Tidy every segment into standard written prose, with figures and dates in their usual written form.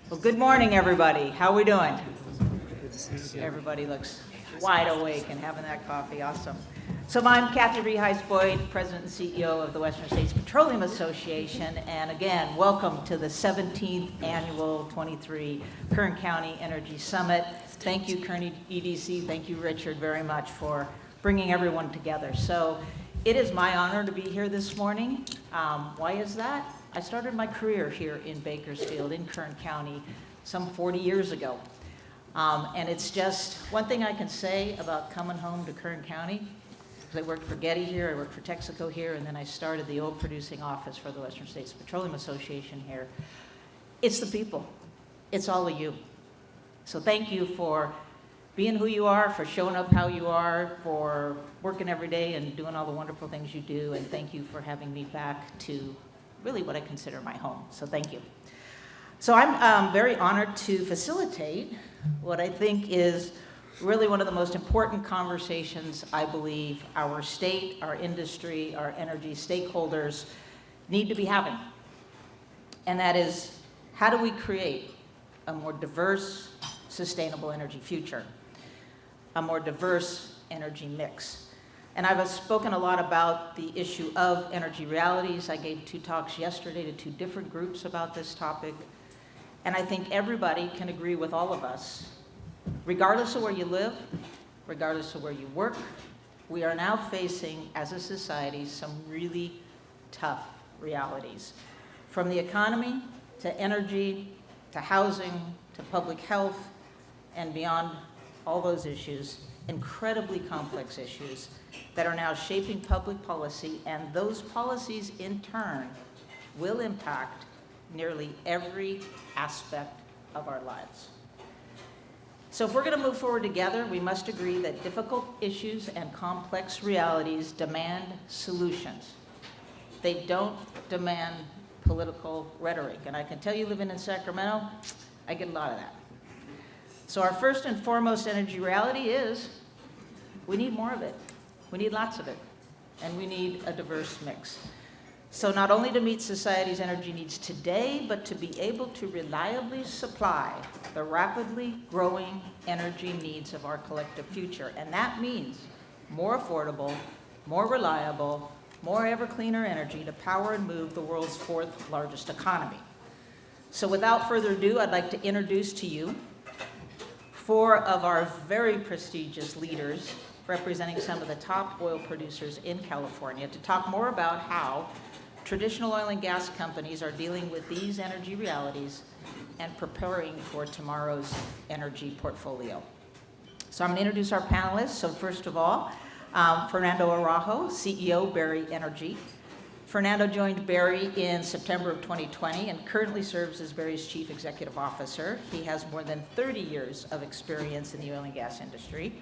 Well, good morning, everybody. How are we doing? Everybody looks wide awake and having that coffee. Awesome. So I'm Cathy Reheis-Boyd, President and CEO of the Western States Petroleum Association. And again, welcome to the 17th Annual 23 Kern County Energy Summit. Thank you, Kern EDC. Thank you, Richard, very much for bringing everyone together. So it is my honor to be here this morning. Why is that? I started my career here in Bakersfield, in Kern County, some 40 years ago. And it's just one thing I can say about coming home to Kern County, because I worked for Getty here, I worked for Texaco here, and then I started the oil producing office for the Western States Petroleum Association here. It's the people. It's all of you. So thank you for being who you are, for showing up how you are, for working every day and doing all the wonderful things you do, and thank you for having me back to really what I consider my home. So thank you. So I'm very honored to facilitate what I think is really one of the most important conversations I believe our state, our industry, our energy stakeholders need to be having. And that is, how do we create a more diverse, sustainable energy future, a more diverse energy mix? And I've spoken a lot about the issue of energy realities. I gave 2 talks yesterday to 2 different groups about this topic. And I think everybody can agree with all of us, regardless of where you live, regardless of where you work, we are now facing, as a society, some really tough realities. From the economy, to energy, to housing, to public health, and beyond all those issues, incredibly complex issues that are now shaping public policy, and those policies in turn will impact nearly every aspect of our lives. So if we're going to move forward together, we must agree that difficult issues and complex realities demand solutions. They don't demand political rhetoric. And I can tell you, living in Sacramento, I get a lot of that. So our first and foremost energy reality is we need more of it. We need lots of it. And we need a diverse mix. So not only to meet society's energy needs today, but to be able to reliably supply the rapidly growing energy needs of our collective future. And that means more affordable, more reliable, more ever cleaner energy to power and move the world's 4th largest economy. So without further ado, I'd like to introduce to you 4 of our very prestigious leaders representing some of the top oil producers in California to talk more about how traditional oil and gas companies are dealing with these energy realities and preparing for tomorrow's energy portfolio. So I'm going to introduce our panelists. So first of all, Fernando Araujo, CEO, Berry Energy. Fernando joined Berry in September of 2020 and currently serves as Berry's Chief Executive Officer. He has more than 30 years of experience in the oil and gas industry,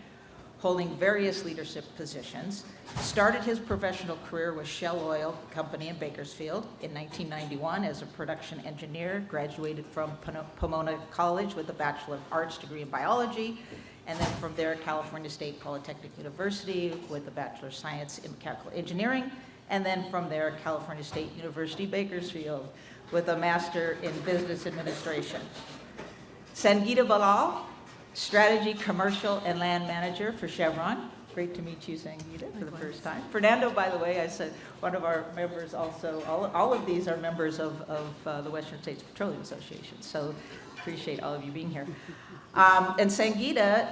holding various leadership positions. Started his professional career with Shell Oil Company in Bakersfield in 1991 as a production engineer, graduated from Pomona College with a Bachelor of Arts degree in biology, and then from there, California State Polytechnic University with a Bachelor of Science in Mechanical Engineering, and then from there, California State University, Bakersfield, with a Master in Business Administration. Sangeeta Ballal, Strategy, Commercial, and Land Manager for Chevron. Great to meet you, Sangeeta, for the first time. Fernando, by the way, I said one of our members also, all of these are members of the Western States Petroleum Association, so appreciate all of you being here. And Sangeeta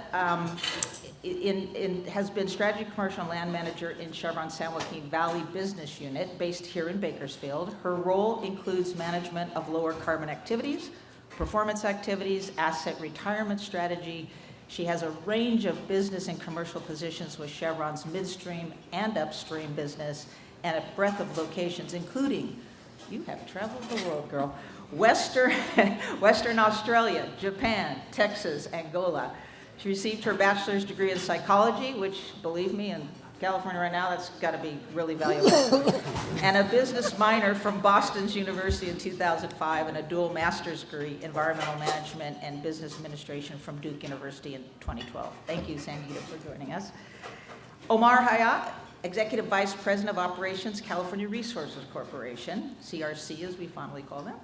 has been Strategy, Commercial, and Land Manager in Chevron's San Joaquin Valley Business Unit, based here in Bakersfield. Her role includes management of lower carbon activities, performance activities, asset retirement strategy. She has a range of business and commercial positions with Chevron's midstream and upstream business, and a breadth of locations, including, you have traveled the world, girl, Western Australia, Japan, Texas, Angola. She received her bachelor's degree in psychology, which, believe me, in California right now, that's got to be really valuable. And a business minor from Boston's University in 2005, and a dual master's degree, environmental management and business administration from Duke University in 2012. Thank you, Sangeeta, for joining us. Omar Hayat, Executive Vice President of Operations, California Resources Corporation, CRC as we fondly call them.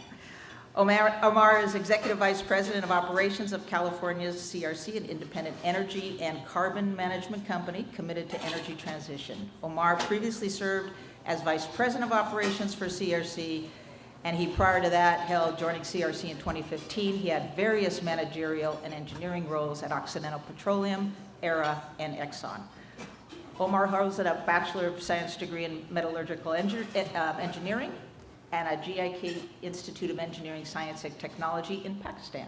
Omar is Executive Vice President of Operations of California's CRC, an independent energy and carbon management company committed to energy transition. Omar previously served as Vice President of Operations for CRC, and he, prior to that, joining CRC in 2015. He had various managerial and engineering roles at Occidental Petroleum, Aera, and Exxon. Omar holds a Bachelor of Science degree in Metallurgical Engineering and a GIK Institute of Engineering, Science, and Technology in Pakistan.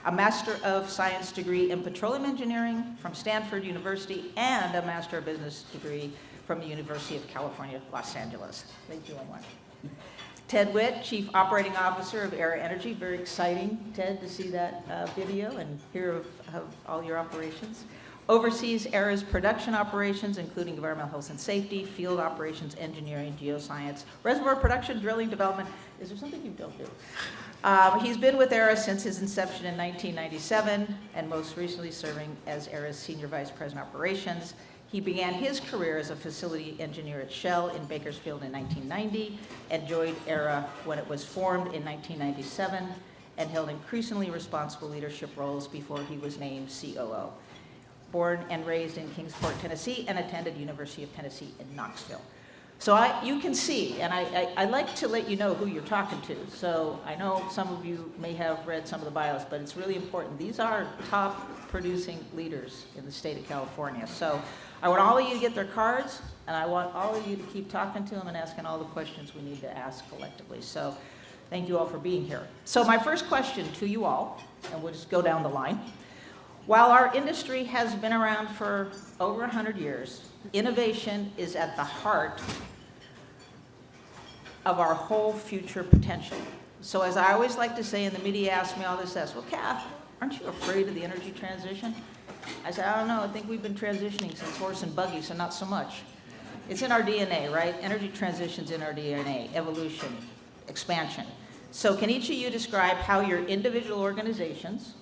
A Master of Science degree in Petroleum Engineering from Stanford University, and a Master of Business degree from the University of California, Los Angeles. Thank you, Omar. Ted Witt, Chief Operating Officer of Aera Energy. Very exciting, Ted, to see that video and hear of all your operations. Oversees Aera's production operations, including environmental health and safety, field operations, engineering, geoscience, reservoir production, drilling, development. Is there something you don't do? He's been with Aera since his inception in 1997, and most recently serving as Aera's Senior Vice President Operations. He began his career as a facility engineer at Shell in Bakersfield in 1990, and joined Aera when it was formed in 1997, and held increasingly responsible leadership roles before he was named COO. Born and raised in Kingsport, Tennessee, and attended University of Tennessee in Knoxville. So you can see, and I like to let you know who you're talking to. So I know some of you may have read some of the bios, but it's really important. These are top producing leaders in the state of California. So I want all of you to get their cards, and I want all of you to keep talking to them and asking all the questions we need to ask collectively. So thank you all for being here. So my first question to you all, and we'll just go down the line. While our industry has been around for over 100 years, innovation is at the heart of our whole future potential. So as I always like to say, and the media asks me all this, well, Kath, aren't you afraid of the energy transition? I said, I don't know, I think we've been transitioning since horse and buggy, so not so much. It's in our DNA, right? Energy transition's in our DNA, evolution, expansion. So can each of you describe how your individual organizations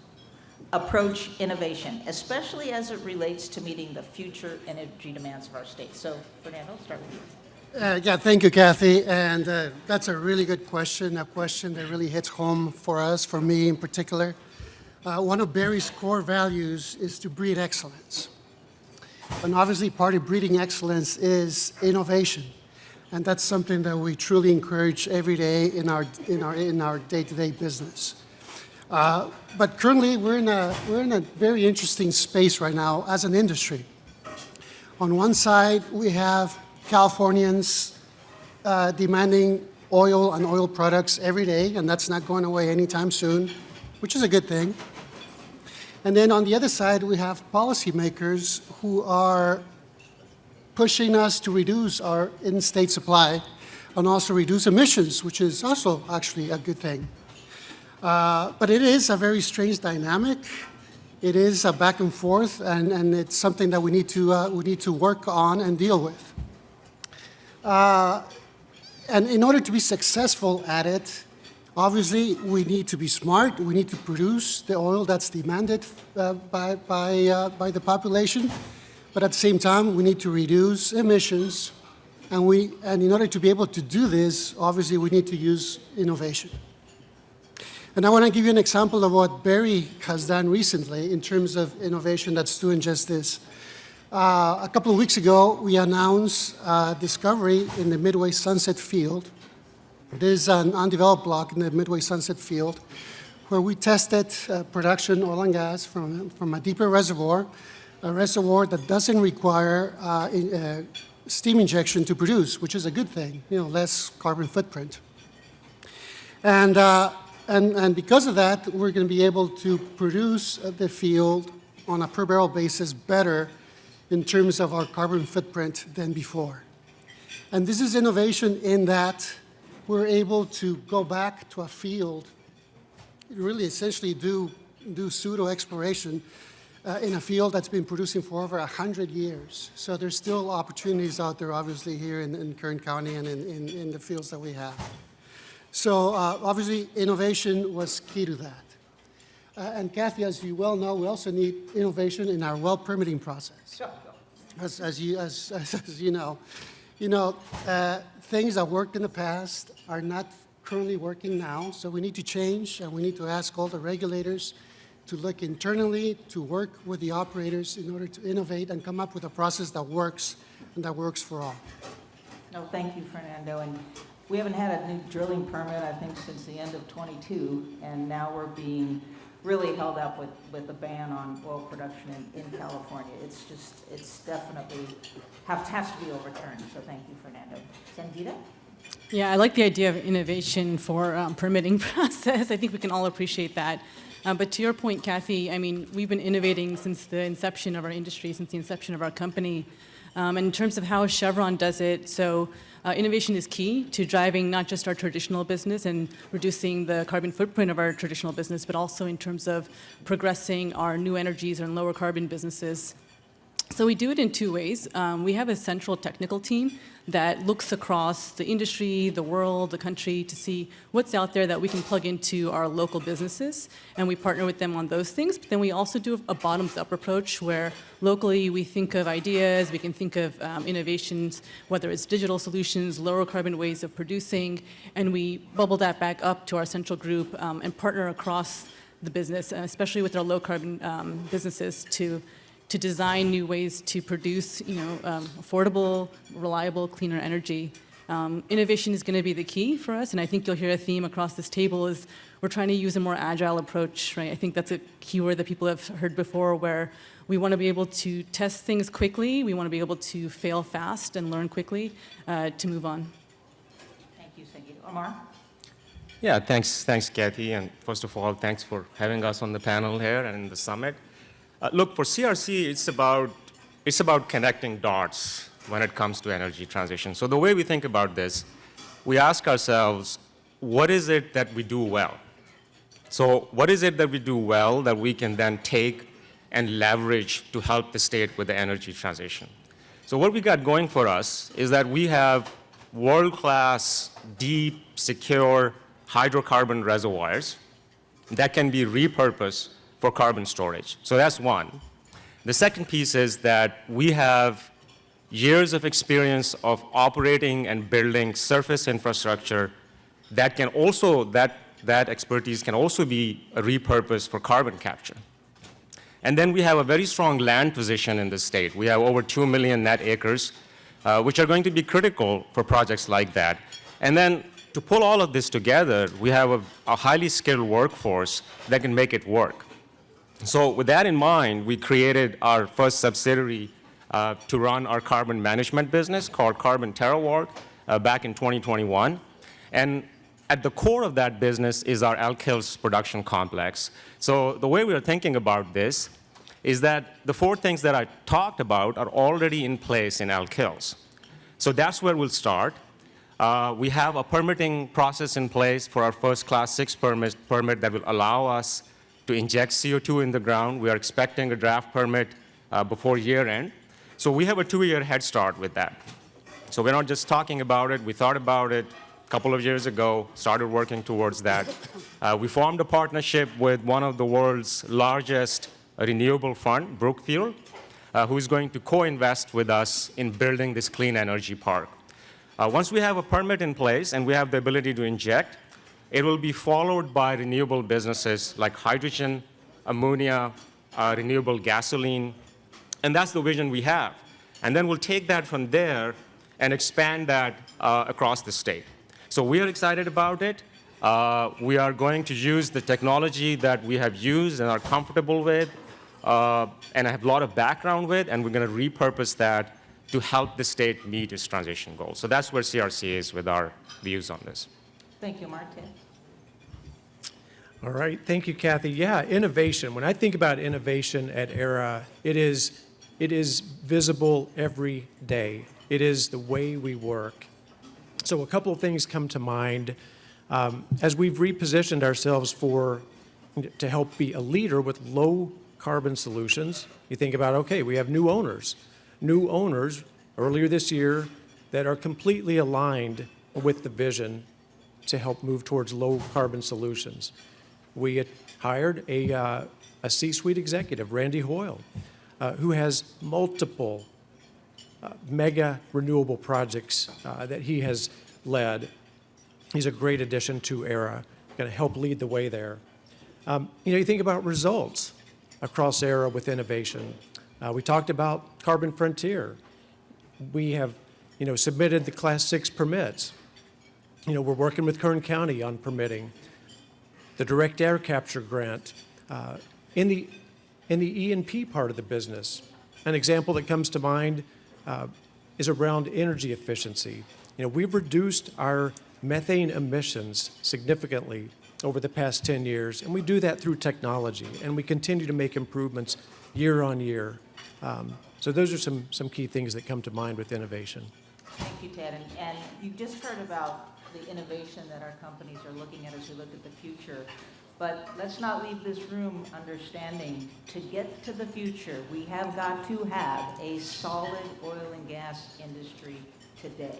approach innovation, especially as it relates to meeting the future energy demands of our state? So, Fernando, I'll start with you. Yeah, thank you, Cathy. And that's a really good question, a question that really hits home for us, for me in particular. One of Barry's core values is to breed excellence. And obviously, part of breeding excellence is innovation. And that's something that we truly encourage every day in our day-to-day business. But currently, we're in a very interesting space right now as an industry. On one side, we have Californians demanding oil and oil products every day, and that's not going away anytime soon, which is a good thing. And then on the other side, we have policymakers who are pushing us to reduce our in-state supply and also reduce emissions, which is also actually a good thing. But it is a very strange dynamic. It is a back and forth, and it's something that we need to work on and deal with. And in order to be successful at it, obviously we need to be smart. We need to produce the oil that's demanded by the population. But at the same time, we need to reduce emissions. And in order to be able to do this, obviously we need to use innovation. And I want to give you an example of what Barry has done recently in terms of innovation that's doing just this. A couple of weeks ago, we announced discovery in the Midway Sunset Field. There's an undeveloped block in the Midway Sunset Field where we tested production oil and gas from a deeper reservoir, a reservoir that doesn't require steam injection to produce, which is a good thing, less carbon footprint. And because of that, we're going to be able to produce the field on a per barrel basis better in terms of our carbon footprint than before. And this is innovation in that we're able to go back to a field, really essentially do pseudo exploration in a field that's been producing for over 100 years. So there's still opportunities out there, obviously, here in Kern County and in the fields that we have. So obviously, innovation was key to that. And Cathy, as you well know, we also need innovation in our well permitting process. Sure. As you know, things that worked in the past are not currently working now. So we need to change, and we need to ask all the regulators to look internally, to work with the operators in order to innovate and come up with a process that works and that works for all. No, thank you, Fernando. And we haven't had a new drilling permit, I think, since the end of '22, and now we're being really held up with a ban on oil production in California. It's definitely has to be overturned. So thank you, Fernando. Sangeeta? Yeah, I like the idea of innovation for permitting process. I think we can all appreciate that. But to your point, Cathy, I mean, we've been innovating since the inception of our industry, since the inception of our company. And in terms of how Chevron does it, so innovation is key to driving not just our traditional business and reducing the carbon footprint of our traditional business, but also in terms of progressing our new energies and lower carbon businesses. So we do it in two ways. We have a central technical team that looks across the industry, the world, the country to see what's out there that we can plug into our local businesses, and we partner with them on those things. But then we also do a bottoms-up approach where locally we think of ideas, we can think of innovations, whether it's digital solutions, lower carbon ways of producing, and we bubble that back up to our central group and partner across the business, especially with our low carbon businesses to design new ways to produce, affordable, reliable, cleaner energy. Innovation is going to be the key for us, and I think you'll hear a theme across this table is we're trying to use a more agile approach, right? I think that's a keyword that people have heard before, where we want to be able to test things quickly, we want to be able to fail fast and learn quickly to move on. Thank you, Sangeeta. Omar? Yeah, thanks, Cathy, and first of all, thanks for having us on the panel here and in the summit. Look, for CRC, it's about connecting dots when it comes to energy transition. So the way we think about this, we ask ourselves, what is it that we do well? So what is it that we do well that we can then take and leverage to help the state with the energy transition? So what we got going for us is that we have world-class, deep, secure hydrocarbon reservoirs that can be repurposed for carbon storage. So that's one. The second piece is that we have years of experience of operating and building surface infrastructure that can also, that expertise can also be repurposed for carbon capture. And then we have a very strong land position in the state. We have over 2 million net acres, which are going to be critical for projects like that. And then to pull all of this together, we have a highly skilled workforce that can make it work. So with that in mind, we created our first subsidiary to run our carbon management business called Carbon TerraWorld back in 2021. And at the core of that business is our Elk Hills production complex. So the way we are thinking about this is that the 4 things that I talked about are already in place in Elk Hills. So that's where we'll start. We have a permitting process in place for our first Class 6 permit that will allow us to inject CO2 in the ground. We are expecting a draft permit before year end. So we have a 2-year head start with that. So we're not just talking about it, we thought about it a couple of years ago, started working towards that. We formed a partnership with one of the world's largest renewable fund, Brookfield, who is going to co-invest with us in building this clean energy park. Once we have a permit in place and we have the ability to inject, it will be followed by renewable businesses like hydrogen, ammonia, renewable gasoline, and that's the vision we have. And then we'll take that from there and expand that across the state. So we are excited about it. We are going to use the technology that we have used and are comfortable with, and I have a lot of background with, and we're going to repurpose that to help the state meet its transition goals. So that's where CRC is with our views on this. Thank you, Martin. All right, thank you, Cathy. Yeah, innovation. When I think about innovation at Aera, it is visible every day. It is the way we work. So a couple of things come to mind. As we've repositioned ourselves to help be a leader with low carbon solutions, you think about, okay, we have new owners earlier this year that are completely aligned with the vision to help move towards low carbon solutions. We had hired a C-suite executive, Randy Hoyle, who has multiple mega renewable projects that he has led. He's a great addition to Aera, going to help lead the way there. You think about results across Aera with innovation. We talked about Carbon Frontier. We have, submitted the Class 6 permits. We're working with Kern County on permitting. The direct air capture grant. In the E&P part of the business, an example that comes to mind is around energy efficiency. We've reduced our methane emissions significantly over the past 10 years, and we do that through technology, and we continue to make improvements year on year. So those are some key things that come to mind with innovation. Thank you, Ted. And you just heard about the innovation that our companies are looking at as we look at the future. But let's not leave this room understanding, to get to the future, we have got to have a solid oil and gas industry today.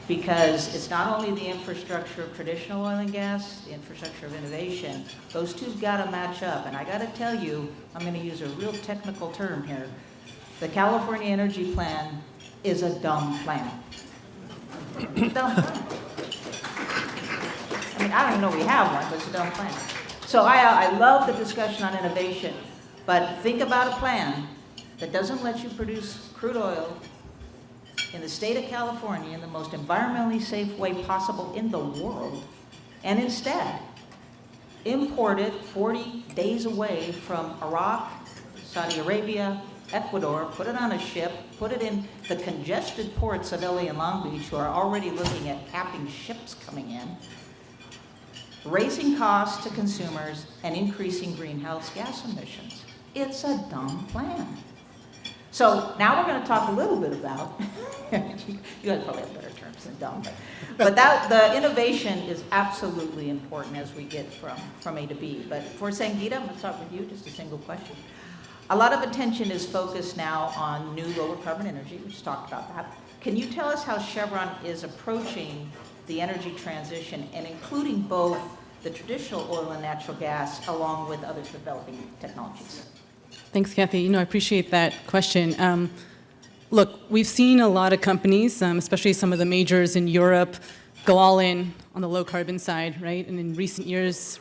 Because it's not only the infrastructure of traditional oil and gas, the infrastructure of innovation, those two've got to match up. And I got to tell you, I'm going to use a real technical term here. The California Energy Plan is a dumb plan. It's a dumb plan. I mean, I don't even know we have one, but it's a dumb plan. So I love the discussion on innovation, but think about a plan that doesn't let you produce crude oil in the state of California in the most environmentally safe way possible in the world, and instead import it 40 days away from Iraq, Saudi Arabia, Ecuador, put it on a ship, put it in the congested ports of LA and Long Beach, who are already looking at capping ships coming in, raising costs to consumers, and increasing greenhouse gas emissions. It's a dumb plan. So now we're going to talk a little bit about, you guys probably have better terms than dumb, but the innovation is absolutely important as we get from A to B. But for Sangeeta, I'm going to start with you, just a single question. A lot of attention is focused now on new lower carbon energy. We just talked about that. Can you tell us how Chevron is approaching the energy transition and including both the traditional oil and natural gas along with other developing technologies? Thanks, Cathy. I appreciate that question. Look, we've seen a lot of companies, especially some of the majors in Europe, go all in on the low carbon side, right? And in recent years,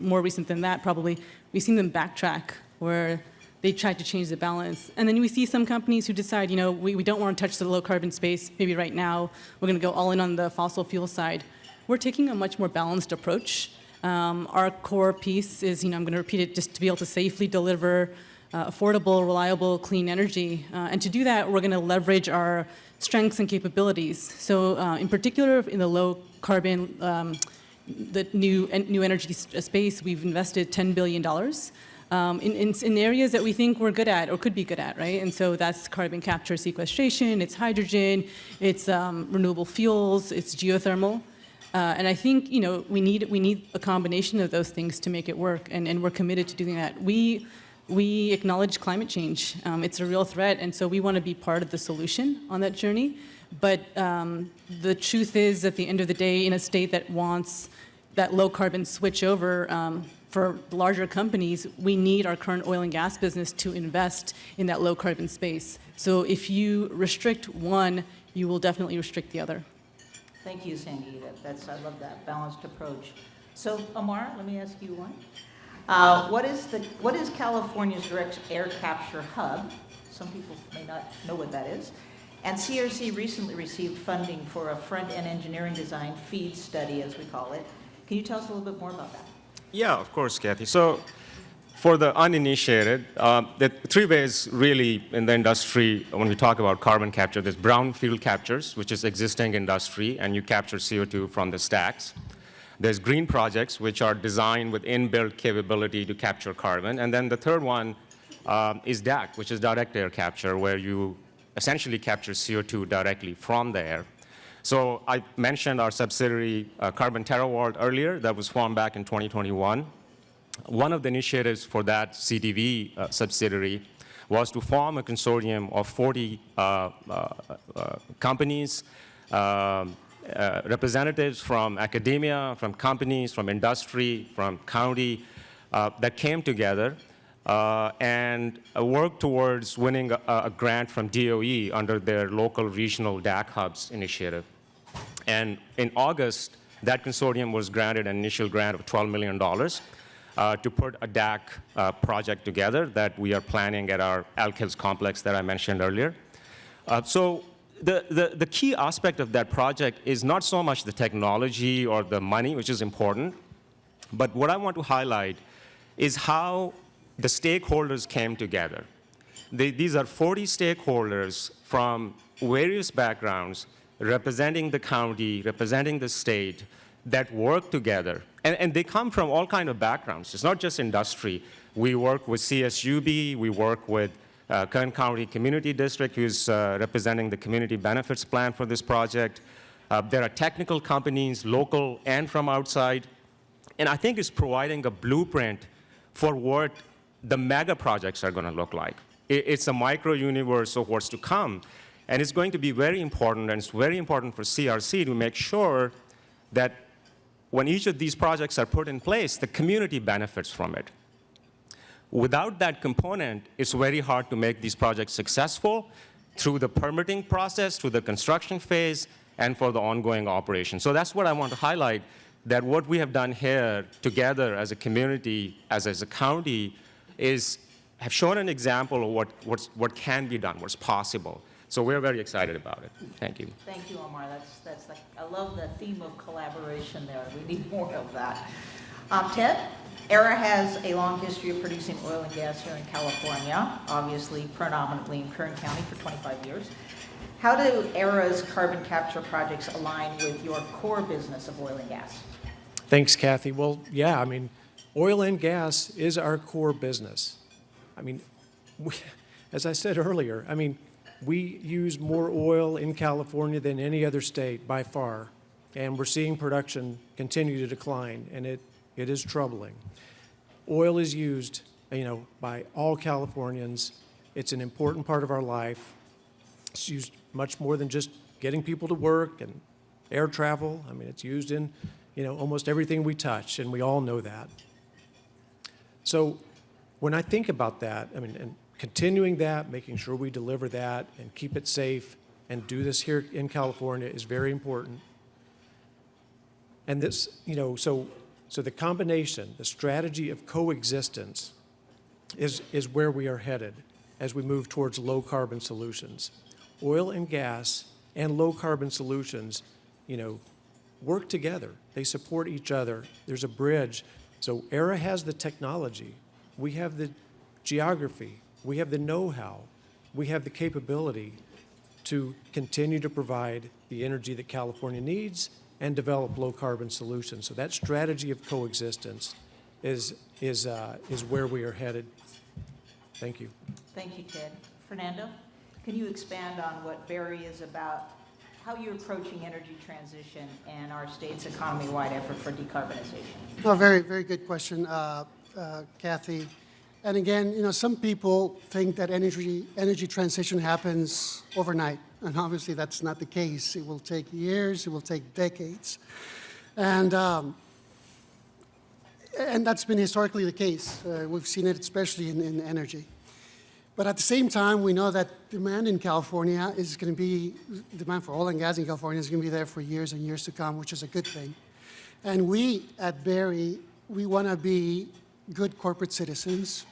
more recent than that probably, we've seen them backtrack where they tried to change the balance. And then we see some companies who decide, we don't want to touch the low carbon space, maybe right now, we're going to go all in on the fossil fuel side. We're taking a much more balanced approach. Our core piece is, I'm going to repeat it, just to be able to safely deliver affordable, reliable, clean energy. And to do that, we're going to leverage our strengths and capabilities. So in particular, in the low carbon, the new energy space, we've invested $10 billion in areas that we think we're good at or could be good at, right? And so that's carbon capture sequestration, it's hydrogen, it's renewable fuels, it's geothermal. And I think, we need a combination of those things to make it work, and we're committed to doing that. We acknowledge climate change. It's a real threat, and so we want to be part of the solution on that journey. But the truth is, at the end of the day, in a state that wants that low carbon switch over for larger companies, we need our current oil and gas business to invest in that low carbon space. So if you restrict one, you will definitely restrict the other. Thank you, Sangeeta. I love that balanced approach. So, Omar, let me ask you one. What is California's direct air capture hub? Some people may not know what that is. And CRC recently received funding for a front-end engineering design FEED study, as we call it. Can you tell us a little bit more about that? Yeah, of course, Cathy. So for the uninitiated, there are three ways really in the industry when we talk about carbon capture. There's brownfield captures, which is existing industry, and you capture CO2 from the stacks. There's green projects, which are designed with inbuilt capability to capture carbon. And then the third one is DAC, which is direct air capture, where you essentially capture CO2 directly from the air. So I mentioned our subsidiary Carbon Terawatt earlier that was formed back in 2021. One of the initiatives for that CTV subsidiary was to form a consortium of 40 companies, representatives from academia, from companies, from industry, from county, that came together and worked towards winning a grant from DOE under their local regional DAC hubs initiative. And in August, That consortium was granted an initial grant of $12 million to put a DAC project together that we are planning at our Elk Hills complex that I mentioned earlier. So the key aspect of that project is not so much the technology or the money, which is important, but what I want to highlight is how the stakeholders came together. These are 40 stakeholders from various backgrounds representing the county, representing the state, that work together. And they come from all kinds of backgrounds. It's not just industry. We work with CSUB, we work with Kern County Community District, who's representing the community benefits plan for this project. There are technical companies, local and from outside. And I think it's providing a blueprint for what the mega projects are going to look like. It's a micro universe of what's to come. And it's going to be very important, and it's very important for CRC to make sure that when each of these projects are put in place, the community benefits from it. Without that component, it's very hard to make these projects successful through the permitting process, through the construction phase, and for the ongoing operation. So that's what I want to highlight, that what we have done here together as a community, as a county, have shown an example of what can be done, what's possible. So we're very excited about it. Thank you. Thank you, Omar. That's like, I love the theme of collaboration there. We need more of that. Ted, Aera has a long history of producing oil and gas here in California, obviously predominantly in Kern County for 25 years. How do Aera's carbon capture projects align with your core business of oil and gas? Thanks, Cathy. Well, yeah, I mean, oil and gas is our core business. I mean, as I said earlier, I mean, we use more oil in California than any other state by far, and we're seeing production continue to decline, and it is troubling. Oil is used, by all Californians. It's an important part of our life. It's used much more than just getting people to work and air travel. I mean, it's used in, almost everything we touch, and we all know that. So when I think about that, and continuing that, making sure we deliver that and keep it safe and do this here in California is very important. And this, so the combination, the strategy of coexistence is where we are headed as we move towards low carbon solutions. Oil and gas and low carbon solutions, work together. They support each other. There's a bridge. So Aera has the technology. We have the geography. We have the know-how. We have the capability to continue to provide the energy that California needs and develop low-carbon solutions. So that strategy of coexistence is where we are headed. Thank you. Thank you, Ted. Fernando, can you expand on what Barry is about, how you're approaching energy transition and our state's economy-wide effort for decarbonization? Oh, very, very good question, Cathy. And again, some people think that energy transition happens overnight, and obviously that's not the case. It will take years, it will take decades, and that's been historically the case. We've seen it especially in energy. But at the same time, we know that demand in California is going to be, demand for oil and gas in California is going to be there for years and years to come, which is a good thing. And we at Barry, we want to be good corporate citizens.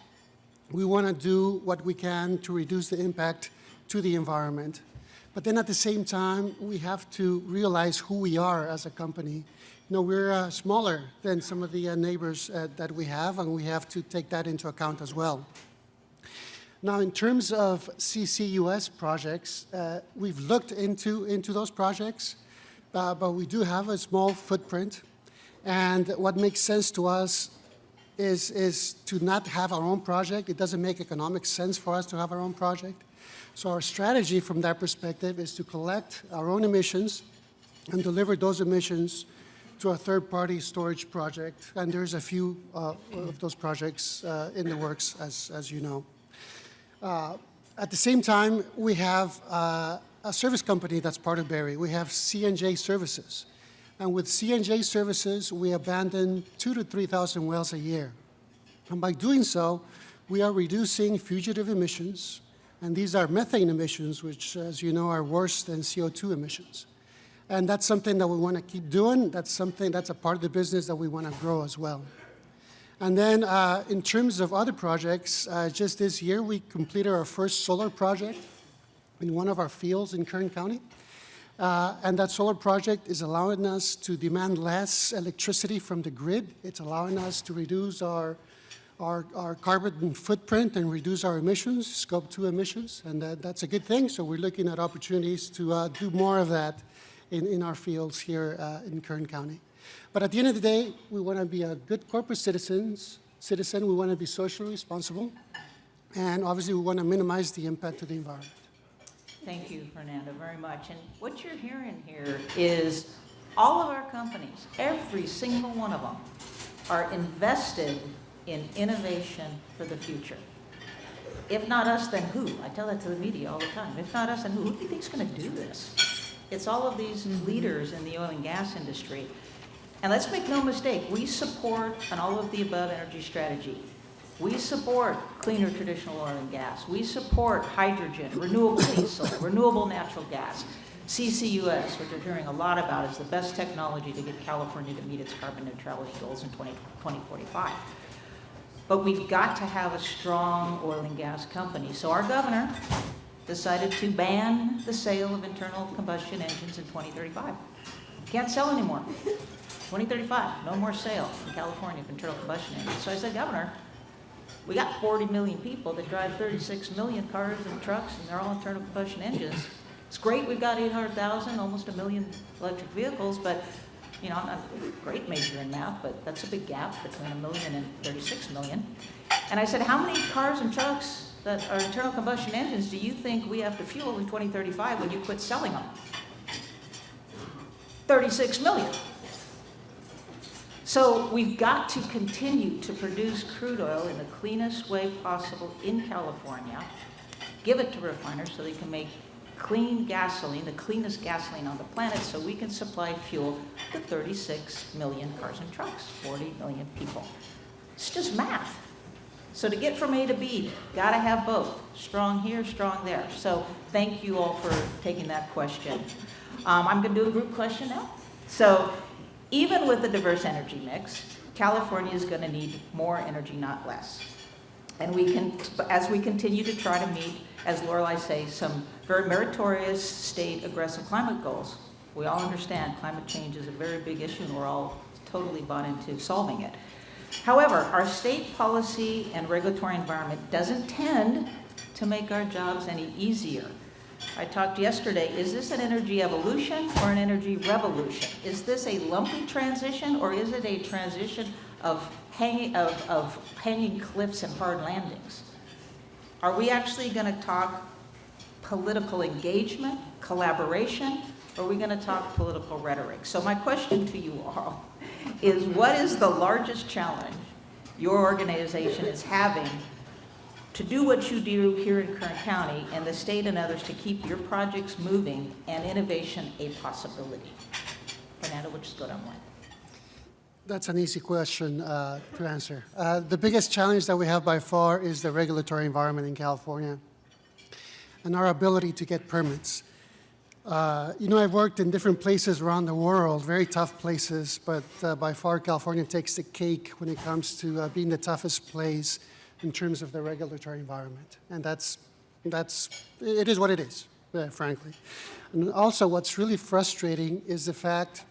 We want to do what we can to reduce the impact to the environment. But then at the same time, we have to realize who we are as a company. We're smaller than some of the neighbors that we have, and we have to take that into account as well. Now, in terms of CCUS projects, we've looked into those projects, but we do have a small footprint. And what makes sense to us is to not have our own project. It doesn't make economic sense for us to have our own project. So our strategy from that perspective is to collect our own emissions and deliver those emissions to a third-party storage project. And there's a few of those projects in the works, as you know. At the same time, we have a service company that's part of Barry. We have C&J Services. And with C&J Services, we abandon 2,000 to 3,000 wells a year. And by doing so, we are reducing fugitive emissions. And these are methane emissions, which, as you know, are worse than CO2 emissions. And that's something that we want to keep doing. That's a part of the business that we want to grow as well. And then in terms of other projects, just this year we completed our first solar project in one of our fields in Kern County. And that solar project is allowing us to demand less electricity from the grid. It's allowing us to reduce our carbon footprint and reduce our emissions, scope 2 emissions, and that's a good thing. So we're looking at opportunities to do more of that in our fields here in Kern County. But at the end of the day, we want to be a good corporate citizen. We want to be socially responsible, and obviously we want to minimize the impact to the environment. Thank you, Fernando, very much. And what you're hearing here is all of our companies, every single one of them, are invested in innovation for the future. If not us, then who? I tell that to the media all the time. If not us, then who do you think is going to do this? It's all of these leaders in the oil and gas industry. And let's make no mistake, we support an all-of-the-above energy strategy. We support cleaner traditional oil and gas. We support hydrogen, renewable diesel, renewable natural gas, CCUS, which we're hearing a lot about, is the best technology to get California to meet its carbon neutrality goals in 2045. But we've got to have a strong oil and gas company. So our governor decided to ban the sale of internal combustion engines in 2035. Can't sell anymore. 2035, no more sale in California of internal combustion engines. So I said, Governor, we got 40 million people that drive 36 million cars and trucks, and they're all internal combustion engines. It's great we've got 800,000, almost 1 million electric vehicles, but you know, I'm not a great major in math, but that's a big gap between 1 million and 36 million. And I said, how many cars and trucks that are internal combustion engines do you think we have to fuel in 2035 when you quit selling them? 36 million. So we've got to continue to produce crude oil in the cleanest way possible in California, give it to refiners so they can make clean gasoline, the cleanest gasoline on the planet, so we can supply fuel to 36 million cars and trucks, 40 million people. It's just math. So to get from A to B, gotta have both. Strong here, strong there. So thank you all for taking that question. I'm gonna do a group question now. So even with a diverse energy mix, California is gonna need more energy, not less. And we can, as we continue to try to meet, as Lorelei says, some very meritorious state aggressive climate goals. We all understand climate change is a very big issue and we're all totally bought into solving it. However, our state policy and regulatory environment doesn't tend to make our jobs any easier. I talked yesterday, is this an energy evolution or an energy revolution? Is this a lumpy transition or is it a transition of hanging cliffs and hard landings? Are we actually going to talk political engagement, collaboration, or are we going to talk political rhetoric? So my question to you all is, what is the largest challenge your organization is having to do what you do here in Kern County and the state and others to keep your projects moving and innovation a possibility? Fernando, we'll just go down one. That's an easy question to answer. The biggest challenge that we have by far is the regulatory environment in California and our ability to get permits. You know, I've worked in different places around the world, very tough places, but by far California takes the cake when it comes to being the toughest place in terms of the regulatory environment. And it is what it is, frankly. And also what's really frustrating is the fact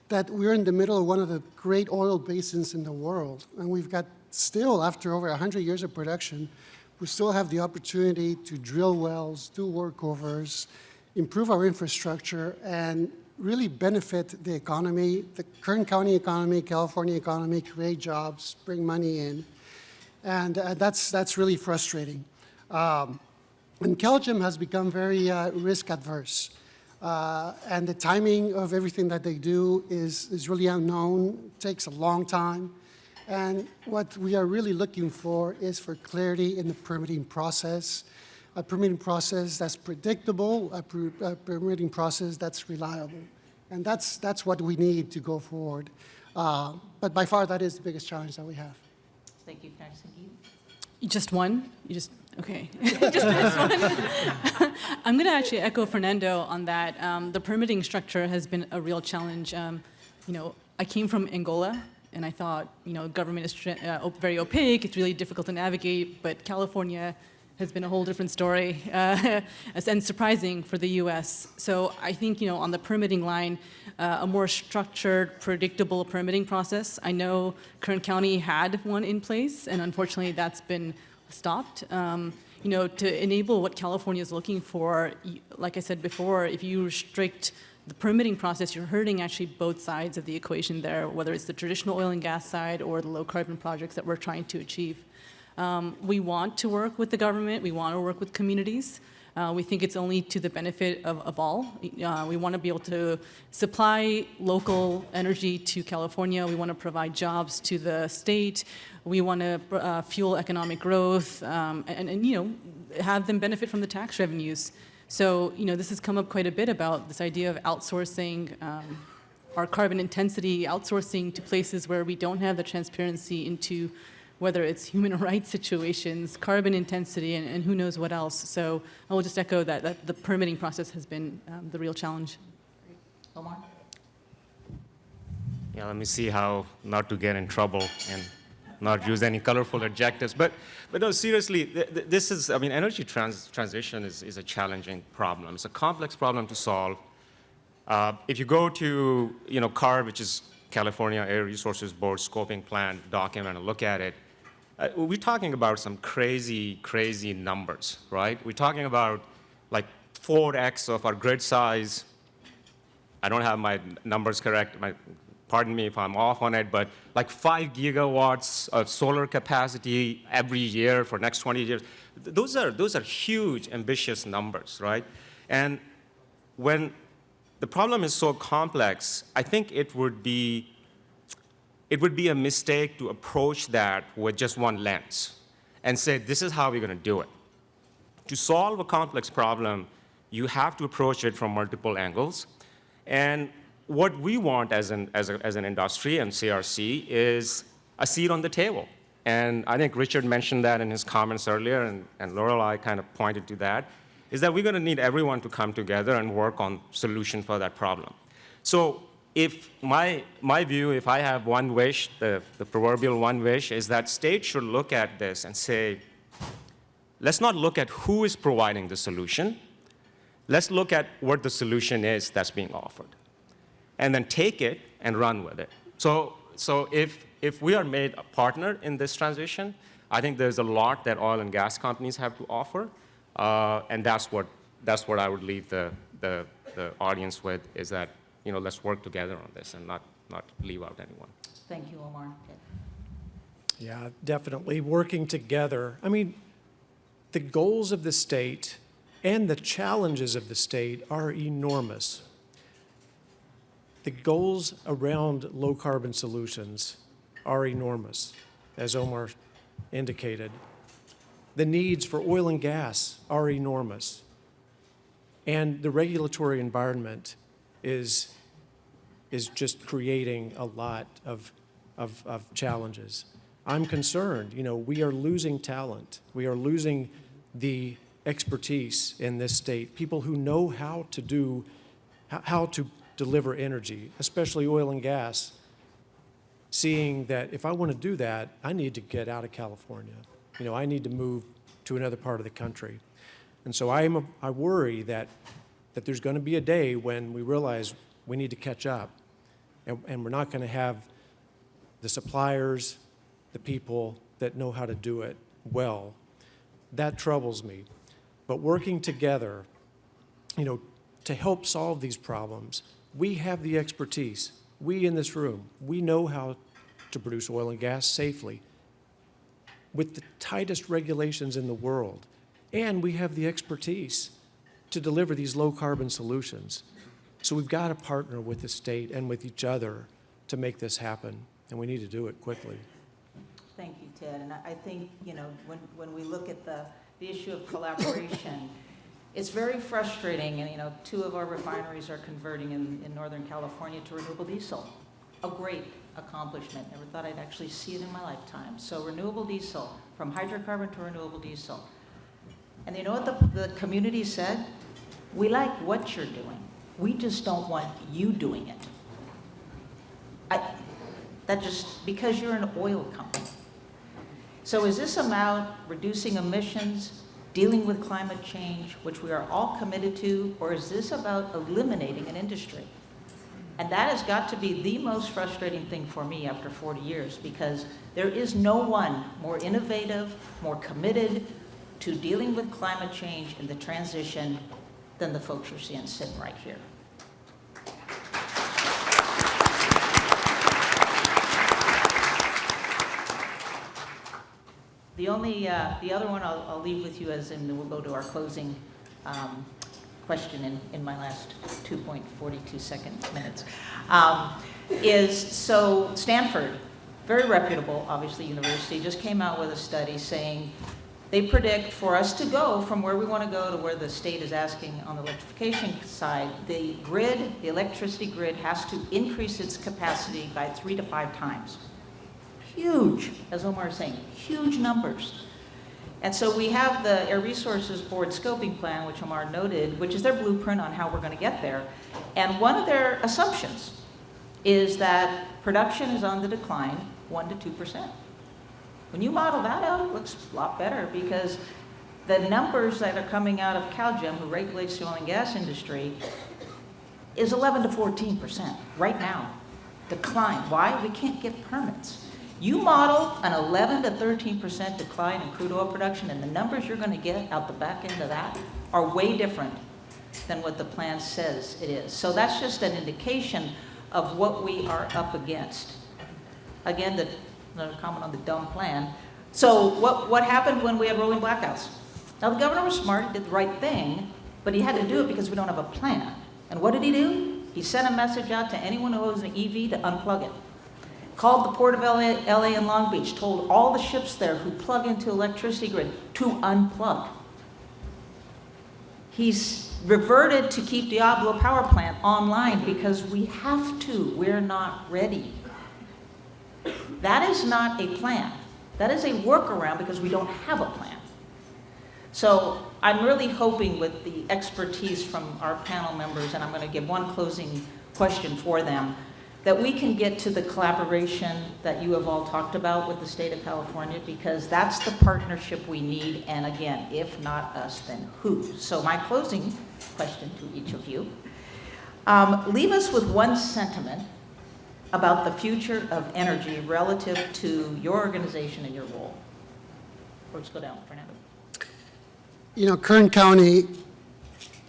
that we're in the middle of one of the great oil basins in the world. And we've got still, after over 100 years of production, we still have the opportunity to drill wells, do workovers, improve our infrastructure, and really benefit the economy, the Kern County economy, California economy, create jobs, bring money in. And that's really frustrating. And CalGEM has become very risk adverse. And the timing of everything that they do is really unknown, takes a long time. And what we are really looking for is for clarity in the permitting process, a permitting process that's predictable, a permitting process that's reliable. And that's what we need to go forward. But by far, that is the biggest challenge that we have. Thank you, Sangeeta. Just one? You just, okay. Just one. I'm going to actually echo Fernando on that. The permitting structure has been a real challenge. I came from Angola, and I thought, government is very opaque, it's really difficult to navigate, but California has been a whole different story, and surprising for the U.S. So I think, on the permitting line, a more structured, predictable permitting process. I know Kern County had one in place, and unfortunately that's been stopped. To enable what California is looking for, like I said before, if you restrict the permitting process, you're hurting actually both sides of the equation there, whether it's the traditional oil and gas side or the low carbon projects that we're trying to achieve. We want to work with the government. We want to work with communities. We think it's only to the benefit of all. We want to be able to supply local energy to California. We want to provide jobs to the state. We want to fuel economic growth and have them benefit from the tax revenues. So, this has come up quite a bit about this idea of outsourcing our carbon intensity, outsourcing to places where we don't have the transparency into whether it's human rights situations, carbon intensity, and who knows what else. So I will just echo that the permitting process has been the real challenge. Omar? Yeah, let me see how not to get in trouble and not use any colorful adjectives. But no, seriously, this is, energy transition is a challenging problem. It's a complex problem to solve. If you go to, CARB, which is California Air Resources Board scoping plan document, and look at it, we're talking about some crazy, crazy numbers, right? We're talking about like 4x of our grid size. I don't have my numbers correct. Pardon me if I'm off on it, but like 5 gigawatts of solar capacity every year for next 20 years. Those are huge, ambitious numbers, right? And when the problem is so complex, I think it would be a mistake to approach that with just one lens and say, this is how we're going to do it. To solve a complex problem, you have to approach it from multiple angles. And what we want as an industry and CRC is a seat on the table. And I think Richard mentioned that in his comments earlier, and Lorelei kind of pointed to that, is that we're going to need everyone to come together and work on solution for that problem. So if my view, if I have one wish, the proverbial one wish, is that states should look at this and say, let's not look at who is providing the solution. Let's look at what the solution is that's being offered, and then take it and run with it. So if we are made a partner in this transition, I think there's a lot that oil and gas companies have to offer, and that's what I would leave the audience with, is that let's work together on this and not leave out anyone. Thank you, Omar. Yeah, definitely working together. The goals of the state and the challenges of the state are enormous. The goals around low carbon solutions are enormous, as Omar indicated. The needs for oil and gas are enormous. And the regulatory environment is just creating a lot of challenges. I'm concerned, we are losing talent. We are losing the expertise in this state, people who know how to deliver energy, especially oil and gas, seeing that if I want to do that, I need to get out of California. I need to move to another part of the country. And so I worry that there's going to be a day when we realize we need to catch up, and we're not going to have the suppliers, the people that know how to do it well. That troubles me. But working together, to help solve these problems, we have the expertise. We in this room, we know how to produce oil and gas safely with the tightest regulations in the world. And we have the expertise to deliver these low carbon solutions. So we've got to partner with the state and with each other to make this happen, and we need to do it quickly. Thank you, Ted. And I think, when we look at the issue of collaboration, it's very frustrating, and 2 of our refineries are converting in Northern California to renewable diesel. A great accomplishment. Never thought I'd actually see it in my lifetime. So renewable diesel, from hydrocarbon to renewable diesel. And you know what the community said? We like what you're doing. We just don't want you doing it. Because you're an oil company. So is this about reducing emissions, dealing with climate change, which we are all committed to, or is this about eliminating an industry? And that has got to be the most frustrating thing for me after 40 years, because there is no one more innovative, more committed to dealing with climate change and the transition than the folks you're seeing sitting right here. The other one I'll leave with you as in we'll go to our closing question in my last 2.42 minutes, is so Stanford, very reputable, obviously, university, just came out with a study saying they predict for us to go from where we want to go to where the state is asking on the electrification side, the grid, the electricity grid has to increase its capacity by 3 to 5 times. Huge, as Omar is saying, huge numbers. And so we have the Air Resources Board scoping plan, which Omar noted, which is their blueprint on how we're going to get there. And one of their assumptions is that production is on the decline 1 to 2%. When you model that out, it looks a lot better because the numbers that are coming out of CalGEM, who regulates the oil and gas industry, is 11 to 14% right now. Decline. Why? We can't get permits. You model an 11 to 13% decline in crude oil production, and the numbers you're going to get out the back end of that are way different than what the plan says it is. So that's just an indication of what we are up against. Again, another comment on the dumb plan. So what happened when we had rolling blackouts? Now the governor was smart, he did the right thing, but he had to do it because we don't have a plan. And what did he do? He sent a message out to anyone who owns an EV to unplug it. Called the Port of LA and Long Beach, told all the ships there who plug into electricity grid to unplug. He's reverted to keep Diablo Power Plant online because we have to, we're not ready. That is not a plan. That is a workaround because we don't have a plan. So I'm really hoping with the expertise from our panel members, and I'm going to give one closing question for them, that we can get to the collaboration that you have all talked about with the state of California, because that's the partnership we need, and again, if not us, then who? So my closing question to each of you, leave us with one sentiment about the future of energy relative to your organization and your role. Let's go down, Fernando. You know, Kern County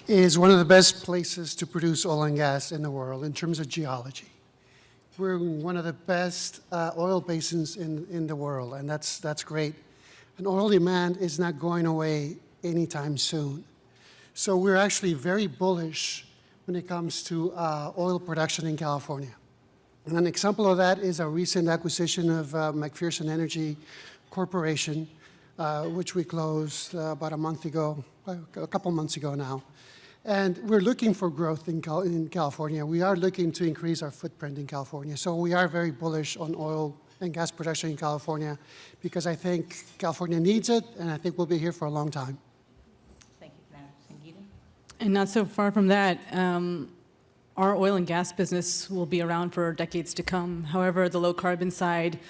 is one of the best places to produce oil and gas in the world in terms of geology. We're in one of the best oil basins in the world, and that's great. And oil demand is not going away anytime soon. So we're actually very bullish when it comes to oil production in California. And an example of that is a recent acquisition of McPherson Energy Corporation, which we closed about a couple months ago now. And we're looking for growth in California. We are looking to increase our footprint in California. So we are very bullish on oil and gas production in California because I think California needs it, and I think we'll be here for a long time. Thank you, Fernando. Sangeeta? And not so far from that, our oil and gas business will be around for decades to come. However, the low carbon side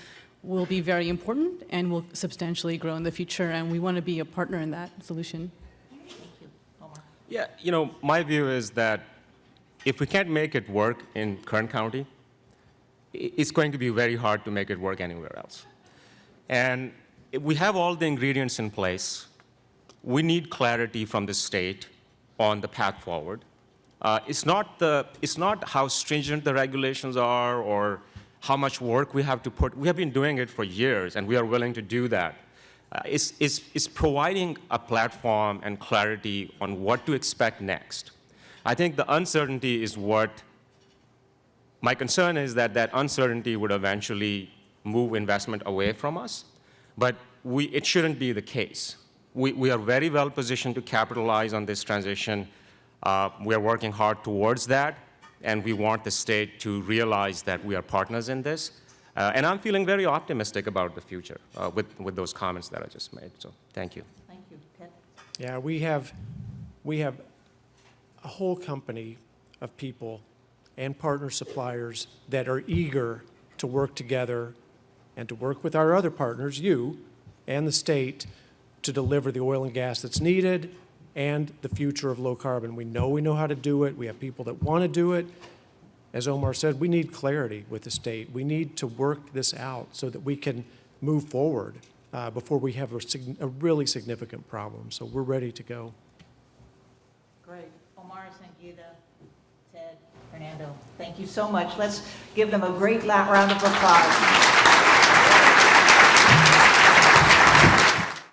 will be very important and will substantially grow in the future, and we want to be a partner in that solution. Yeah, you know, my view is that if we can't make it work in Kern County, it's going to be very hard to make it work anywhere else. And we have all the ingredients in place. We need clarity from the state on the path forward. It's not how stringent the regulations are or how much work we have to put. We have been doing it for years, and we are willing to do that. It's providing a platform and clarity on what to expect next. I think the uncertainty is my concern is that uncertainty would eventually move investment away from us, but it shouldn't be the case. We are very well positioned to capitalize on this transition. We are working hard towards that, and we want the state to realize that we are partners in this. And I'm feeling very optimistic about the future with those comments that I just made. So thank you. Thank you. Ted? Yeah, we have a whole company of people and partner suppliers that are eager to work together and to work with our other partners, you and the state, to deliver the oil and gas that's needed and the future of low carbon. We know how to do it. We have people that want to do it. As Omar said, we need clarity with the state. We need to work this out so that we can move forward before we have a really significant problem. So we're ready to go. Great. Omar, Sangeeta, Ted, Fernando, thank you so much. Let's give them a great round of applause.